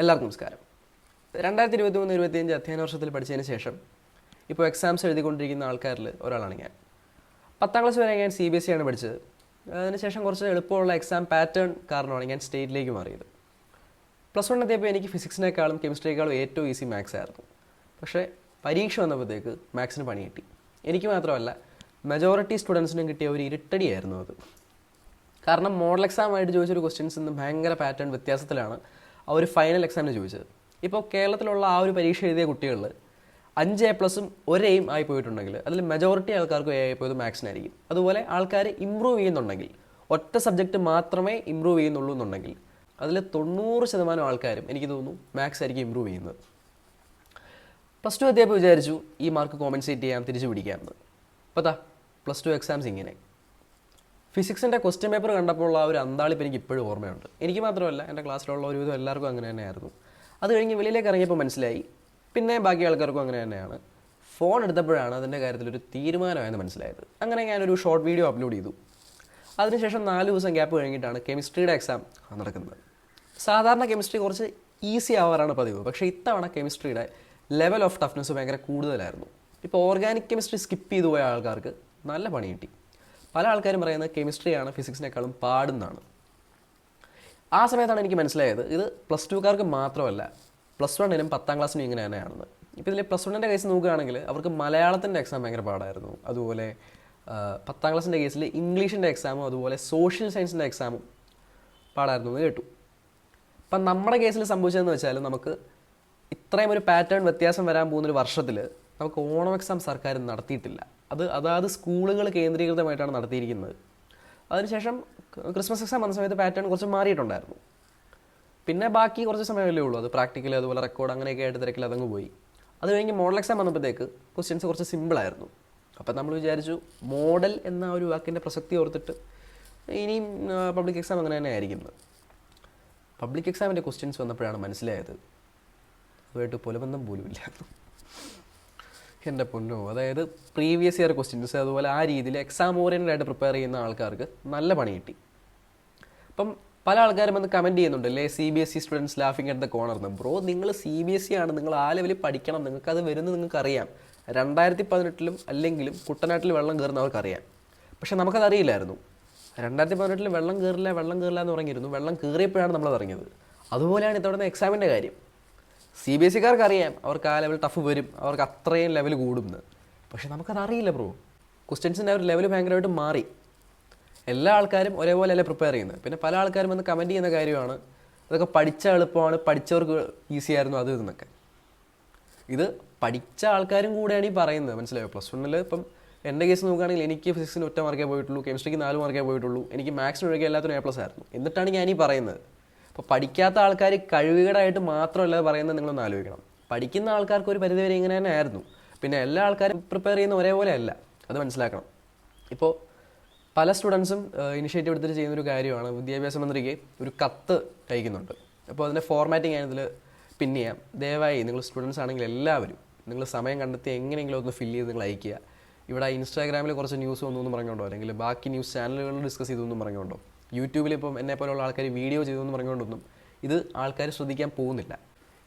എല്ലാവർക്കും നമസ്കാരം. 2023-25 അധ്യയന വർഷത്തിൽ പഠിച്ചതിന് ശേഷം ഇപ്പോൾ എക്സാംസ് എഴുതിക്കൊണ്ടിരിക്കുന്ന ആൾക്കാരിൽ ഒരാളാണ് ഞാൻ. 10ാം ക്ലാസ് വരെ ഞാൻ CBSE ആണ് പഠിച്ചത്. അതിനുശേഷം കുറച്ച് എളുപ്പമുള്ള എക്സാം പാറ്റേൺ കാരണമാണ് ഞാൻ സ്റ്റേറ്റിലേക്ക് മാറിയത്. +1 എത്തിയപ്പോൾ എനിക്ക് ഫിസിക്സിനേക്കാളും കെമിസ്ട്രിയേക്കാളും ഏറ്റവും ഈസി മാത്സ് ആയിരുന്നു. പക്ഷേ പരീക്ഷ വന്നപ്പോഴത്തേക്ക് മാത്സിന് പണി കിട്ടി. എനിക്ക് മാത്രമല്ല, മെജോറിറ്റി സ്റ്റുഡൻസിനും കിട്ടിയ ഒരു ഇരുട്ടടിയായിരുന്നു അത്. കാരണം മോഡൽ എക്സാമായിട്ട് ചോദിച്ചൊരു ക്വസ്റ്റ്യൻസ് ഇന്ന് ഭയങ്കര പാറ്റേൺ വ്യത്യാസത്തിലാണ് ആ ഒരു ഫൈനൽ എക്സാമിന് ചോദിച്ചത്. ഇപ്പോൾ കേരളത്തിലുള്ള ആ ഒരു പരീക്ഷ എഴുതിയ കുട്ടികളിൽ 5 A+ഉം 1 Aയും ആയി പോയിട്ടുണ്ടെങ്കിൽ അതിൽ മെജോറിറ്റി ആൾക്കാർക്ക് A ആയി പോയത് മാത്സിനായിരിക്കും. അതുപോലെ ആൾക്കാർ ഇമ്പ്രൂവ് ചെയ്യുന്നുണ്ടെങ്കിൽ, ഒറ്റ സബ്ജക്റ്റ് മാത്രമേ ഇമ്പ്രൂവ് ചെയ്യുന്നുള്ളൂ എന്നുണ്ടെങ്കിൽ അതിൽ 90% ആൾക്കാരും എനിക്ക് തോന്നുന്നു മാത്സ് ആയിരിക്കും ഇമ്പ്രൂവ് ചെയ്യുന്നത്. +2 എത്തിയപ്പോൾ വിചാരിച്ചു ഈ മാർക്ക് കോമ്പൻസേറ്റ് ചെയ്യാം, തിരിച്ചു പിടിക്കാമെന്ന്. അപ്പോൾ +2 എക്സാംസ് ഇങ്ങനെ. ഫിസിക്സിൻ്റെ ക്വസ്റ്റ്യൻ പേപ്പർ കണ്ടപ്പോൾ ആ ഒരു അന്താളിപ്പ് എനിക്ക് ഇപ്പോഴും ഓർമ്മയുണ്ട്. എനിക്ക് മാത്രമല്ല, എൻ്റെ ക്ലാസ്സിലുള്ള ഒരുവിധം എല്ലാവർക്കും അങ്ങനെ തന്നെയായിരുന്നു. അത് കഴിഞ്ഞ് വെളിയിലേക്ക് ഇറങ്ങിയപ്പോൾ മനസ്സിലായി, പിന്നെ ബാക്കി ആൾക്കാർക്കും അങ്ങനെ തന്നെയാണ്. ഫോൺ എടുത്തപ്പോഴാണ് അതിൻ്റെ കാര്യത്തിലൊരു തീരുമാനമായെന്ന് മനസ്സിലായത്. അങ്ങനെ ഞാനൊരു ഷോർട്ട് വീഡിയോ അപ്ലോഡ് ചെയ്തു. അതിനുശേഷം 4 ദിവസം ഗ്യാപ്പ് കഴിഞ്ഞിട്ടാണ് കെമിസ്ട്രിയുടെ എക്സാം നടക്കുന്നത്. സാധാരണ കെമിസ്ട്രി കുറച്ച് ഈസി ആവാറാണ് പതിവ്, പക്ഷേ ഇത്തവണ കെമിസ്ട്രിയുടെ ലെവൽ ഓഫ് ടഫ്നെസ് ഭയങ്കര കൂടുതലായിരുന്നു. ഇപ്പോൾ ഓർഗാനിക് കെമിസ്ട്രി സ്കിപ്പ് ചെയ്തു പോയ ആൾക്കാർക്ക് നല്ല പണി കിട്ടി. പല ആൾക്കാരും പറയുന്നത് കെമിസ്ട്രിയാണ് ഫിസിക്സിനേക്കാളും പാടുന്നതാണ്. ആ സമയത്താണ് എനിക്ക് മനസ്സിലായത് ഇത് +2കാർക്ക് മാത്രമല്ല, +1നും 10ാം ക്ലാസ്സിനും ഇങ്ങനെ തന്നെയാണെന്ന്. ഇപ്പോൾ ഇതിൽ +1ൻ്റെ കേസ് നോക്കുകയാണെങ്കിൽ അവർക്ക് മലയാളത്തിൻ്റെ എക്സാം ഭയങ്കര പാടായിരുന്നു. അതുപോലെ 10ാം ക്ലാസ്സിൻ്റെ കേസിൽ ഇംഗ്ലീഷിൻ്റെ എക്സാമും അതുപോലെ സോഷ്യൽ സയൻസിൻ്റെ എക്സാമും പാടായിരുന്നു എന്ന് കേട്ടു. അപ്പം നമ്മുടെ കേസിൽ സംഭവിച്ചതെന്ന് വെച്ചാൽ, നമുക്ക് ഇത്രയും ഒരു പാറ്റേൺ വ്യത്യാസം വരാൻ പോകുന്നൊരു വർഷത്തിൽ നമുക്ക് ഓണം എക്സാം സർക്കാർ നടത്തിയിട്ടില്ല. അതായത് സ്കൂളുകൾ കേന്ദ്രീകൃതമായിട്ടാണ് നടത്തിയിരിക്കുന്നത്. അതിനുശേഷം ക്രിസ്മസ് എക്സാം വന്ന സമയത്ത് പാറ്റേൺ കുറച്ച് മാറിയിട്ടുണ്ടായിരുന്നു. പിന്നെ ബാക്കി കുറച്ച് സമയമല്ലേ ഉള്ളൂ, അത് പ്രാക്ടിക്കൽ അതുപോലെ റെക്കോർഡ് അങ്ങനെയൊക്കെ ആയിട്ട് തിരക്കിൽ അതങ്ങ് പോയി. അത് കഴിഞ്ഞ് മോഡൽ എക്സാം വന്നപ്പോഴത്തേക്ക് ക്വസ്റ്റ്യൻസ് കുറച്ച് സിമ്പിളായിരുന്നു. അപ്പം നമ്മൾ വിചാരിച്ചു മോഡൽ എന്ന ഒരു വാക്കിൻ്റെ പ്രസക്തി ഓർത്തിട്ട് ഇനിയും പബ്ലിക് എക്സാം അങ്ങനെ തന്നെ ആയിരിക്കുന്നത്. പബ്ലിക് എക്സാമിൻ്റെ ക്വസ്റ്റ്യൻസ് വന്നപ്പോഴാണ് മനസ്സിലായത് അതുമായിട്ട് പുലബന്ധം പോലും ഇല്ലായിരുന്നു. എൻ്റെ പൊന്നോ, അതായത് പ്രീവിയസ് ഇയർ ക്വസ്റ്റ്യൻസ് അതുപോലെ ആ രീതിയിൽ എക്സാം ഓറിയൻറ്റഡ് ആയിട്ട് പ്രിപ്പയർ ചെയ്യുന്ന ആൾക്കാർക്ക് നല്ല പണി കിട്ടി. അപ്പം പല ആൾക്കാരും വന്ന് കമൻറ്റ് ചെയ്യുന്നുണ്ട്, അല്ലേ CBSE സ്റ്റുഡൻസ് ലാഫിങ് അറ്റ് ദ കോർണർന്ന്. ബ്രോ, നിങ്ങൾ CBSE ആണ്, നിങ്ങൾ ആ ലെവലിൽ പഠിക്കണം, നിങ്ങൾക്കത് വരുന്നത് നിങ്ങൾക്കറിയാം. 2018 അല്ലെങ്കിലും കുട്ടനാട്ടിൽ വെള്ളം കയറുന്നവർക്കറിയാം. പക്ഷെ നമുക്കതറിയില്ലായിരുന്നു. 2018 വെള്ളം കയറില്ല എന്ന് പറഞ്ഞിരുന്നു. വെള്ളം കയറിയപ്പോഴാണ് നമ്മളത് അറിഞ്ഞത്. അതുപോലെയാണ് ഇത്തവണത്തെ എക്സാമിൻ്റെ കാര്യം. CBSEക്കാർക്ക് അറിയാം അവർക്ക് ആ ലെവൽ ടഫ് വരും, അവർക്ക് അത്രയും ലെവൽ കൂടുമെന്ന്. പക്ഷെ നമുക്കതറിയില്ല ബ്രോ. ക്വസ്റ്റ്യൻസിൻ്റെ ഒരു ലെവൽ ഭയങ്കരമായിട്ട് മാറി. എല്ലാ ആൾക്കാരും ഒരേപോലെ അല്ലേ പ്രിപ്പയർ ചെയ്യുന്നത്. പിന്നെ പല ആൾക്കാരും വന്ന് കമൻറ്റ് ചെയ്യുന്ന കാര്യമാണ് അതൊക്കെ പഠിച്ച എളുപ്പമാണ്, പഠിച്ചവർക്ക് ഈസി ആയിരുന്നു അത് ഇതെന്നൊക്കെ. ഇത് പഠിച്ച ആൾക്കാരും കൂടെയാണ് ഈ പറയുന്നത്, മനസ്സിലായോ? +1 ഇപ്പം എൻ്റെ കേസ് നോക്കുകയാണെങ്കിൽ എനിക്ക് ഫിസിക്സിന് 1 മാർക്കേ പോയിട്ടുള്ളൂ, കെമിസ്ട്രിക്ക് 4 മാർക്കേ പോയിട്ടുള്ളൂ, എനിക്ക് മാത്സിന് ഒഴികെ എല്ലാത്തിനും A+ ആയിരുന്നു. എന്നിട്ടാണ് ഞാനീ പറയുന്നത്. അപ്പോൾ പഠിക്കാത്ത ആൾക്കാർ കഴിവുകേടായിട്ട് മാത്രമല്ല പറയുന്നത്, നിങ്ങളൊന്ന് ആലോചിക്കണം. പഠിക്കുന്ന ആൾക്കാർക്ക് ഒരു പരിധിവരെ ഇങ്ങനെ തന്നെ ആയിരുന്നു. പിന്നെ എല്ലാ ആൾക്കാരും പ്രിപ്പയർ ചെയ്യുന്ന ഒരേപോലെ അല്ല, അത് മനസ്സിലാക്കണം. ഇപ്പോൾ പല സ്റ്റുഡൻസും ഇനിഷ്യേറ്റീവ് എടുത്തിട്ട് ചെയ്യുന്നൊരു കാര്യമാണ്, വിദ്യാഭ്യാസ മന്ത്രിക്ക് ഒരു കത്ത് അയക്കുന്നുണ്ട്. അപ്പോൾ അതിൻ്റെ ഫോർമാറ്റിംഗ് ഞാനിതിൽ പിൻ ചെയ്യാം. ദയവായി നിങ്ങൾ സ്റ്റുഡൻസ് ആണെങ്കിൽ എല്ലാവരും നിങ്ങൾ സമയം കണ്ടെത്തി എങ്ങനെയെങ്കിലും ഒന്ന് ഫില്ല് ചെയ്ത് നിങ്ങൾ അയക്കുക. ഇവിടെ ഇൻസ്റ്റാഗ്രാമിൽ കുറച്ച് ന്യൂസ് വന്നു എന്ന് പറഞ്ഞുകൊണ്ടോ, അല്ലെങ്കിൽ ബാക്കി ന്യൂസ് ചാനലുകളിൽ ഡിസ്കസ് ചെയ്തു എന്ന് പറഞ്ഞുകൊണ്ടോ, യൂട്യൂബിൽ ഇപ്പം എന്നെപ്പോലുള്ള ആൾക്കാർ വീഡിയോ ചെയ്തു പറഞ്ഞുകൊണ്ടൊന്നും ഇത് ആൾക്കാർ ശ്രദ്ധിക്കാൻ പോകുന്നില്ല.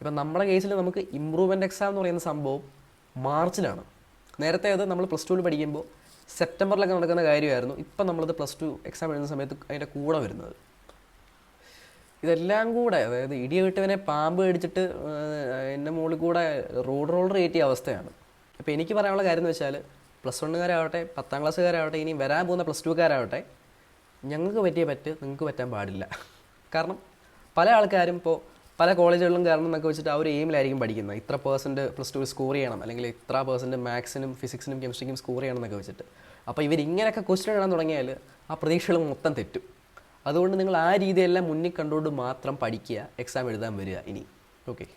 ഇപ്പം നമ്മുടെ കേസിൽ നമുക്ക് ഇമ്പ്രൂവ്മെൻറ്റ് എക്സാം എന്ന് പറയുന്ന സംഭവം മാർച്ചിലാണ്. നേരത്തെ അത് നമ്മൾ +2 പഠിക്കുമ്പോൾ സെപ്റ്റംബറിലൊക്കെ നടക്കുന്ന കാര്യമായിരുന്നു. ഇപ്പം നമ്മളത് +2 എക്സാം എഴുതുന്ന സമയത്ത് അതിൻ്റെ കൂടെ വരുന്നത്. ഇതെല്ലാം കൂടെ, അതായത് ഇടിയ വിട്ടവനെ പാമ്പ് കടിച്ചിട്ട് എൻ്റെ മുകളിൽ കൂടെ റോളർ കയറ്റിയ അവസ്ഥയാണ്. അപ്പോൾ എനിക്ക് പറയാനുള്ള കാര്യം എന്ന് വെച്ചാൽ, +1കാരാവട്ടെ 10ാം ക്ലാസ്സുകാരാവട്ടെ ഇനി വരാൻ പോകുന്ന +2കാരാവട്ടെ, ഞങ്ങൾക്ക് പറ്റിയ നിങ്ങൾക്ക് പറ്റാൻ പാടില്ല. കാരണം പല ആൾക്കാരും ഇപ്പോൾ പല കോളേജുകളിലും കാരണം എന്നൊക്കെ വെച്ചിട്ട് ആ ഒരു എയിമിലായിരിക്കും പഠിക്കുന്നത്. ഇത്ര % +2 സ്കോർ ചെയ്യണം, അല്ലെങ്കിൽ ഇത്ര % മാത്സിനും ഫിസിക്സിനും കെമിസ്ട്രിക്കും സ്കോർ ചെയ്യണം എന്നൊക്കെ വെച്ചിട്ട്. അപ്പോൾ ഇവരിങ്ങനെയൊക്കെ ക്വസ്റ്റ്യൻ എഴുതാൻ തുടങ്ങിയാൽ ആ പ്രതീക്ഷകൾ മൊത്തം തെറ്റും. അതുകൊണ്ട് നിങ്ങൾ ആ രീതിയെല്ലാം മുന്നിൽ കണ്ടുകൊണ്ട് മാത്രം പഠിക്കുക, എക്സാം എഴുതാൻ വരിക ഇനി. ഓക്കെ.